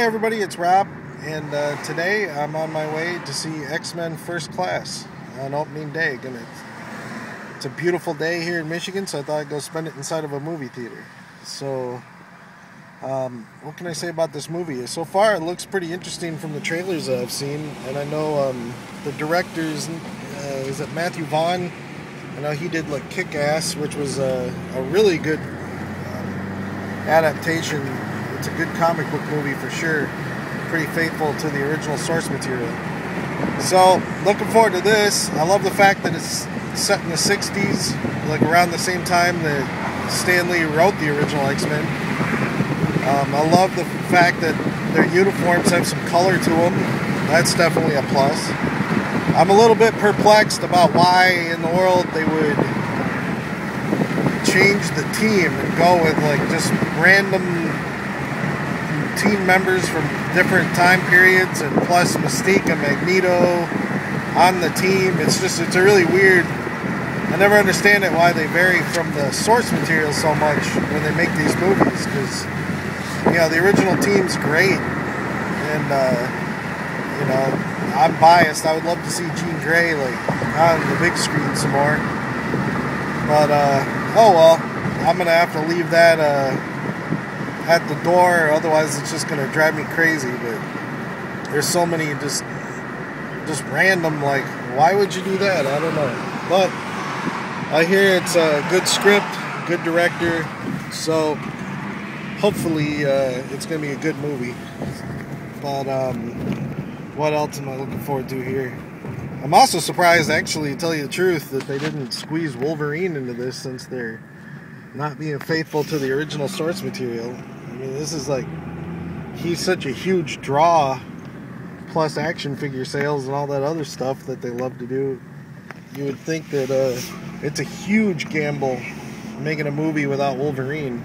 everybody, it's Rob, and today I'm on my way to see X-Men First Class on opening day. It's a beautiful day here in Michigan, so I thought I'd go spend it inside of a movie theater. So, what can I say about this movie? So far, it looks pretty interesting from the trailers that I've seen, and I know the director's, is it Matthew Vaughn? I know he did like Kick-Ass, which was a really good adaptation. It's a good comic book movie for sure. Pretty faithful to the original source material. So, looking forward to this. I love the fact that it's set in the 60s, like around the same time that Stan Lee wrote the original X-Men. I love the fact that their uniforms have some color to them. That's definitely a plus. I'm a little bit perplexed about why in the world they would change the team and go with like just random team members from different time periods, and plus Mystique and Magneto on the team. It's a really weird. I never understand it why they vary from the source material so much when they make these movies, because the original team's great, and I'm biased. I would love to see Jean Grey like on the big screen some more, but oh well, I'm gonna have to leave that at the door, otherwise it's just gonna drive me crazy. But there's so many just random, like, why would you do that? I don't know, but I hear it's a good script, good director, so hopefully it's gonna be a good movie. But what else am I looking forward to here? I'm also surprised, actually, to tell you the truth, that they didn't squeeze Wolverine into this, since they're not being faithful to the original source material. I mean, this is like, he's such a huge draw, plus action figure sales and all that other stuff that they love to do. You would think that it's a huge gamble making a movie without Wolverine,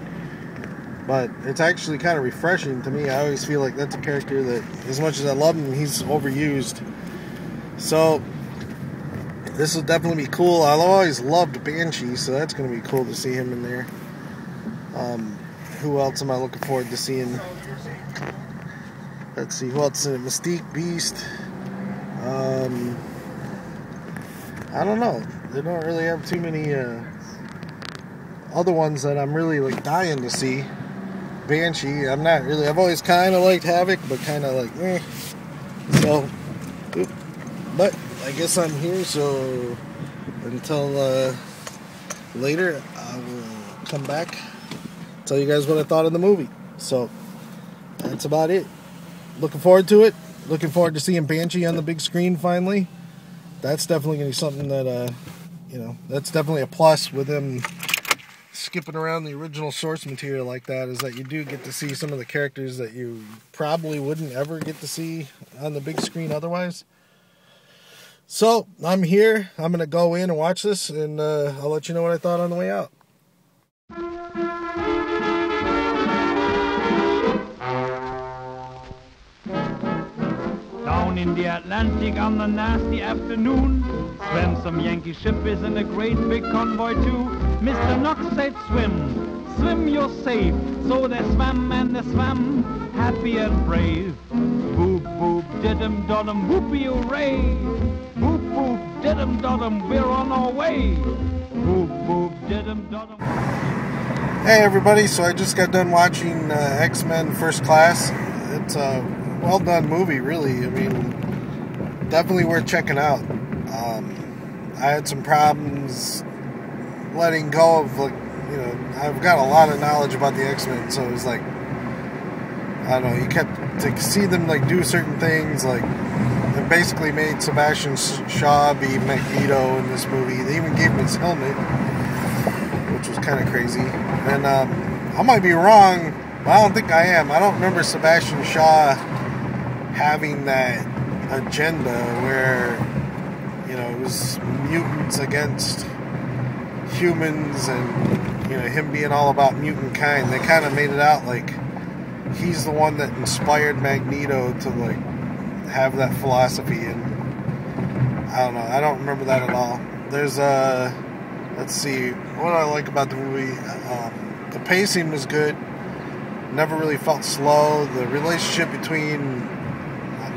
but it's actually kind of refreshing to me. I always feel like that's a character that, as much as I love him, he's overused. So this will definitely be cool. I always loved Banshee, so that's going to be cool to see him in there. Who else am I looking forward to seeing? Let's see, who else in it? Mystique, Beast. I don't know. They don't really have too many other ones that I'm really like dying to see. Banshee, I've always kind of liked Havoc, but kind of like meh. So, but I guess I'm here, so until later, I will come back, tell you guys what I thought of the movie. So, that's about it. Looking forward to it. Looking forward to seeing Banshee on the big screen finally. That's definitely going to be something that, that's definitely a plus with him skipping around the original source material like that, is that you do get to see some of the characters that you probably wouldn't ever get to see on the big screen otherwise. So, I'm here. I'm going to go in and watch this, and I'll let you know what I thought on the way out. Down in the Atlantic on the nasty afternoon, Sven, Yankee ship is in a great big convoy too. Mr. Knox said swim, swim you're safe. So they swam and they swam, happy and brave. Boop boop did-em dod-em, whoopee hooray. Boop boop did-em dod-em, we're on our way. Boop boop did-em dod-em. Hey everybody, so I just got done watching X-Men First Class. It's a well done movie, really. I mean, definitely worth checking out. I had some problems letting go of, like, I've got a lot of knowledge about the X-Men, so it was like, I don't know, you kept to see them like do certain things, like it basically made Sebastian Shaw be Magneto in this movie. They even gave him his helmet, which was kind of crazy. And I might be wrong, but I don't think I am. I don't remember Sebastian Shaw having that agenda where, it was mutants against humans, and, him being all about mutant kind. They kind of made it out like he's the one that inspired Magneto to, like, have that philosophy, and I don't know. I don't remember that at all. There's let's see, what I like about the movie. The pacing was good. never really felt slow. The relationship between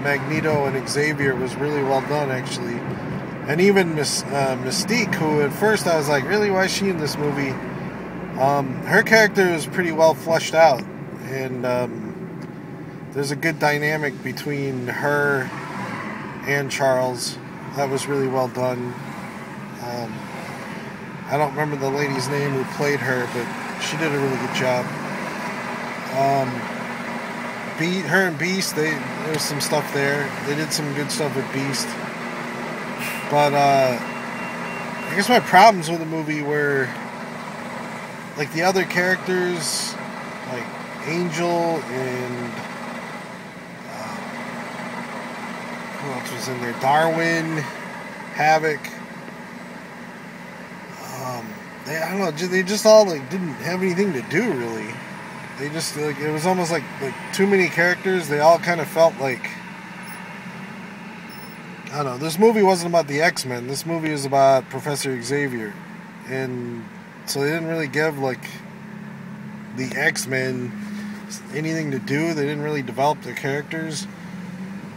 Magneto and Xavier was really well done, actually. And even Mystique, who at first I was like, really, why is she in this movie? Her character is pretty well fleshed out, and there's a good dynamic between her and Charles. That was really well done. I don't remember the lady's name who played her, but she did a really good job. Her and Beast, there was some stuff there. They did some good stuff with Beast. But I guess my problems with the movie were, like, the other characters, like Angel and who else was in there? Darwin, Havoc. I don't know. They just all like didn't have anything to do really. They just like it was almost like too many characters. They all kind of felt like, I don't know. This movie wasn't about the X-Men. This movie was about Professor Xavier, and so they didn't really give like the X-Men anything to do. They didn't really develop their characters.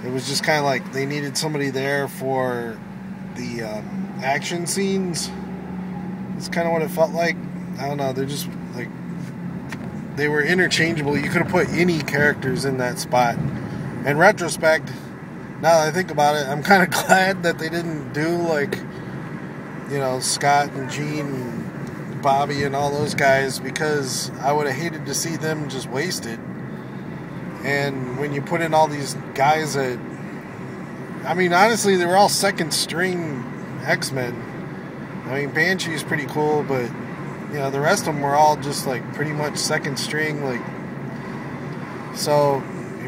It was just kind of like they needed somebody there for the action scenes. It's kind of what it felt like. I don't know. They're just like, they were interchangeable. You could have put any characters in that spot. In retrospect, now that I think about it, I'm kind of glad that they didn't do like, you know, Scott and Jean and Bobby and all those guys, because I would have hated to see them just wasted. And when you put in all these guys that, I mean, honestly, they were all second string X-Men. I mean, Banshee's pretty cool, but, you know, the rest of them were all just, like, pretty much second string, like, so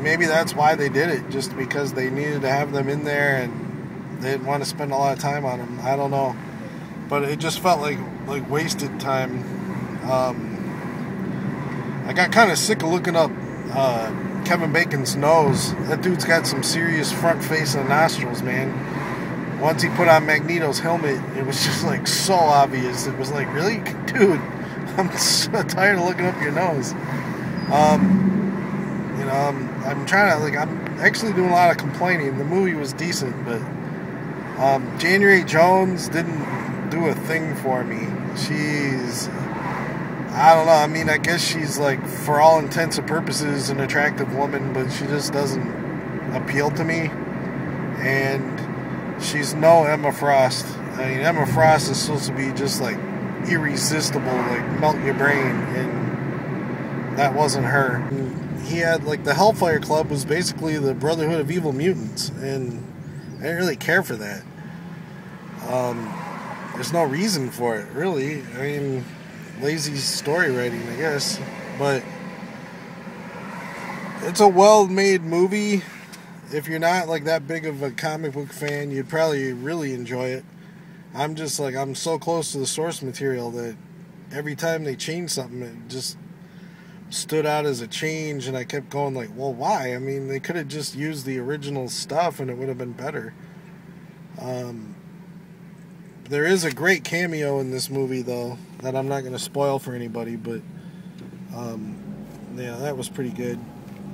maybe that's why they did it, just because they needed to have them in there, and they didn't want to spend a lot of time on them. I don't know, but it just felt like wasted time. I got kind of sick of looking up Kevin Bacon's nose. That dude's got some serious front face and nostrils, man. Once he put on Magneto's helmet, it was just like so obvious. It was like, really? Dude, I'm so tired of looking up your nose. You know, I'm trying to, like, I'm actually doing a lot of complaining. The movie was decent, but January Jones didn't do a thing for me. She's, I don't know, I mean, I guess she's, like, for all intents and purposes, an attractive woman, but she just doesn't appeal to me. And she's no Emma Frost. I mean, Emma Frost is supposed to be just, like, irresistible, like, melt your brain, and that wasn't her. And he had, like, the Hellfire Club was basically the Brotherhood of Evil Mutants, and I didn't really care for that. There's no reason for it, really. I mean, lazy story writing, I guess, but it's a well-made movie. If you're not, like, that big of a comic book fan, you'd probably really enjoy it. I'm just, like, I'm so close to the source material that every time they change something, it just stood out as a change, and I kept going, like, well, why? I mean, they could have just used the original stuff, and it would have been better. There is a great cameo in this movie, though, that I'm not going to spoil for anybody, but, yeah, that was pretty good.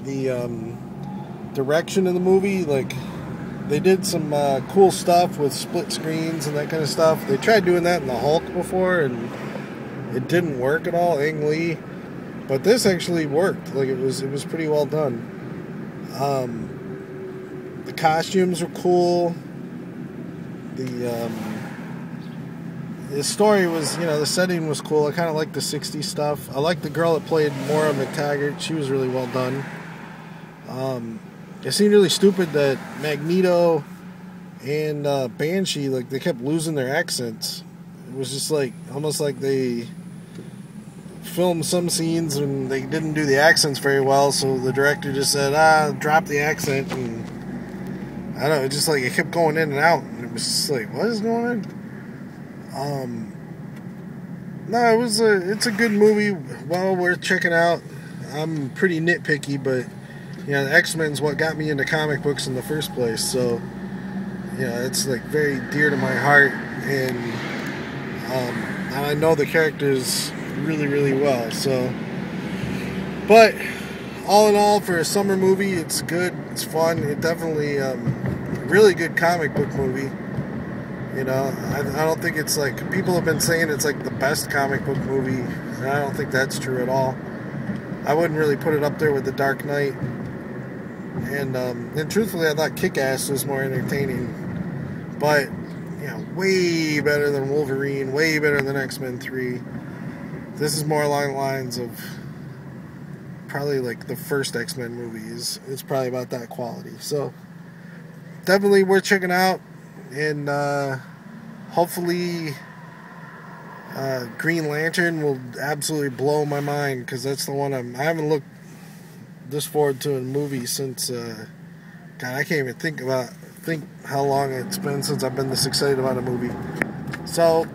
The, direction of the movie, like, they did some cool stuff with split screens and that kind of stuff. They tried doing that in the Hulk before, and it didn't work at all, Ang Lee. But this actually worked. Like, it was pretty well done. The costumes were cool. The story was, you know, the setting was cool. I kind of liked the 60s stuff. I liked the girl that played Moira McTaggart. She was really well done. It seemed really stupid that Magneto and Banshee, like, they kept losing their accents. It was just like, almost like they filmed some scenes and they didn't do the accents very well, so the director just said, drop the accent, and I don't know, it just, like, it kept going in and out, and it was just like, what is going on? No, it's a good movie, well worth checking out. I'm pretty nitpicky, but, you know, the X-Men's what got me into comic books in the first place, so, you know, it's, like, very dear to my heart, and I know the characters really, really well, so, but all in all, for a summer movie, it's good. It's fun. It definitely really good comic book movie. You know, I don't think it's like, people have been saying it's like the best comic book movie, and I don't think that's true at all. I wouldn't really put it up there with The Dark Knight. And truthfully, I thought Kick-Ass was more entertaining. But, you know, way better than Wolverine, way better than X-Men 3. This is more along the lines of probably like the first X-Men movie. It's probably about that quality. So, definitely worth checking out. And hopefully Green Lantern will absolutely blow my mind, because that's the one I haven't looked this forward to in a movie since God, I can't even think how long it's been since I've been this excited about a movie. So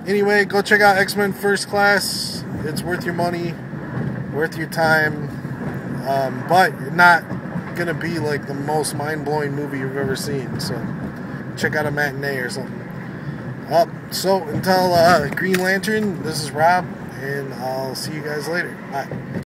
anyway, go check out X-Men First Class. It's worth your money, worth your time, but not gonna be like the most mind-blowing movie you've ever seen. So check out a matinee or something. So until Green Lantern, this is Rob, and I'll see you guys later. Bye.